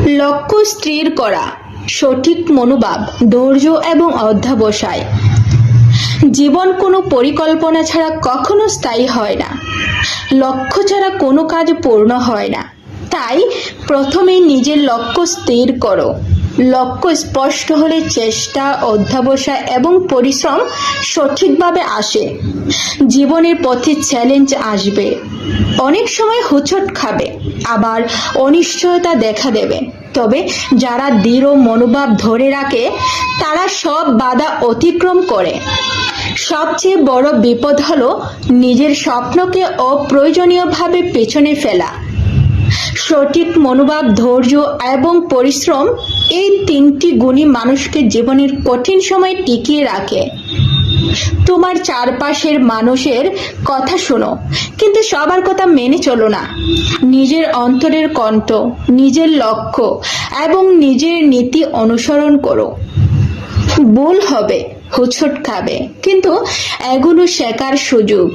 লক্ষ্য স্থির করা, সঠিক মনোভাব, ধৈর্য এবং অধ্যবসায়। জীবন কোনো পরিকল্পনা ছাড়া কখনো স্থায়ী হয় না। লক্ষ্য ছাড়া কোনো কাজ পূর্ণ হয় না। তাই প্রথমে নিজের লক্ষ্য স্থির করো। লক্ষ্য স্পষ্ট হলে চেষ্টা, অধ্যবসায় এবং পরিশ্রম সঠিকভাবে আসে। জীবনের পথে চ্যালেঞ্জ আসবে, অনেক সময় হোঁচট খাবে, আবার অনিশ্চয়তা দেখা দেবে। তবে যারা দৃঢ় মনোভাব ধরে রাখে তারা সব বাধা অতিক্রম করে। সবচেয়ে বড় বিপদ হলো নিজের স্বপ্নকে অপ্রয়োজনীয়ভাবে পেছনে ফেলা। সঠিক মনোভাব, ধৈর্য এবং পরিশ্রম, এই তিনটি গুণই মানুষকে জীবনের কঠিন সময় টিকিয়ে রাখে। তোমার চারপাশের মানুষের কথা শোনো, কিন্তু সবার কথা মেনে চলো না। নিজের অন্তরের কণ্ঠ, নিজের লক্ষ্য এবং নিজের নীতি অনুসরণ করো। ভুল হবে, হোঁচট খাবে, কিন্তু এগুলো শেখার সুযোগ।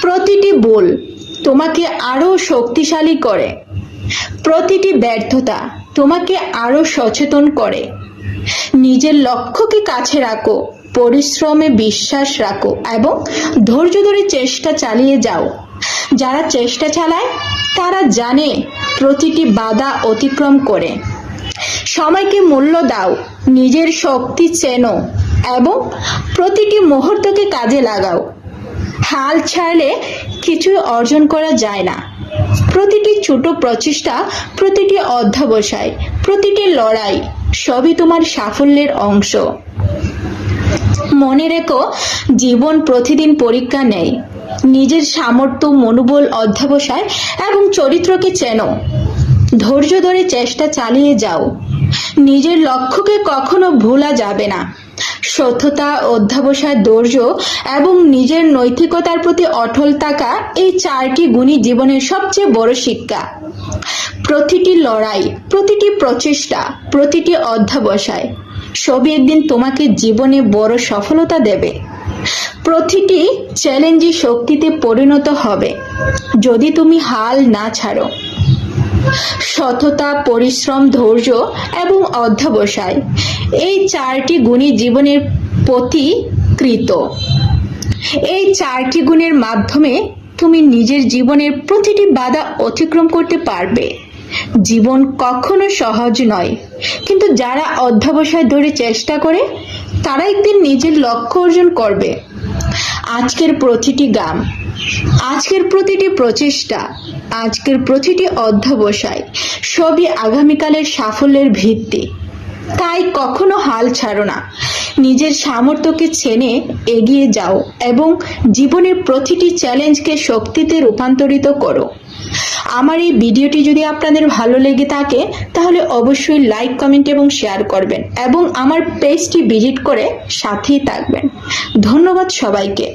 প্রতিটি ভুল তোমাকে আরো শক্তিশালী করে। প্রতিটি ব্যর্থতা তোমাকে আরো সচেতন করে। নিজের লক্ষ্যকে কাছে রাখো, পরিশ্রমে বিশ্বাস রাখো এবং ধৈর্য ধরে চেষ্টা চালিয়ে যাও। যারা চেষ্টা চালায় তারা জানে প্রতিটি বাধা অতিক্রম করে। সময়কে মূল্য দাও, নিজের শক্তি চেনো এবং প্রতিটি মুহূর্তকে কাজে লাগাও। হাল ছাড়লে কিছুই অর্জন করা যায় না। প্রতিটি ছোট প্রচেষ্টা, প্রতিটি অধ্যবসায়, প্রতিটি লড়াই সবই তোমার সাফল্যের অংশ। মনে রেখো, জীবন প্রতিদিন পরীক্ষা নেয়। নিজের সামর্থ্য, মনোবল, অধ্যবসায় এবং চরিত্রকে চেনো। ধৈর্য ধরে চেষ্টা চালিয়ে যাও। নিজের লক্ষ্যকে কখনো ভোলা যাবে না। সততা, অধ্যবসায়, ধৈর্য এবং নিজের নৈতিকতার প্রতি অটল থাকা, এই চারটি গুণই জীবনের সবচেয়ে বড় শিক্ষা। প্রতিটি লড়াই, প্রতিটি প্রচেষ্টা, প্রতিটি অধ্যবসায় সবই একদিন তোমাকে জীবনে বড় সফলতা দেবে। প্রতিটি চ্যালেঞ্জই শক্তিতে পরিণত হবে যদি তুমি হাল না ছাড়ো। সততা, পরিশ্রম, ধৈর্য এবং অধ্যবসায়, এই চারটি গুণই জীবনের প্রতিকৃত। এই চারটি গুণের মাধ্যমে তুমি নিজের জীবনের প্রতিটি বাধা অতিক্রম করতে পারবে। জীবন কখনো সহজ নয়, কিন্তু যারা অধ্যবসায় ধরে চেষ্টা করে তারা একদিন নিজের লক্ষ্য অর্জন করবে। আজকের প্রতিটি গাম, আজকের প্রতিটি প্রচেষ্টা, আজকের প্রতিটি অধ্যবসায় সবই আগামীকালের সাফল্যের ভিত্তি। তাই কখনো হাল ছাড়ো না। নিজের সামর্থ্যকে চেনে এগিয়ে যাও এবং জীবনের প্রতিটি চ্যালেঞ্জকে শক্তিতে রূপান্তরিত করো। আমার এই ভিডিওটি যদি আপনাদের ভালো লেগে থাকে তাহলে অবশ্যই লাইক, কমেন্ট এবং শেয়ার করবেন এবং আমার পেজটি ভিজিট করে সাথেই থাকবেন। ধন্যবাদ সবাইকে।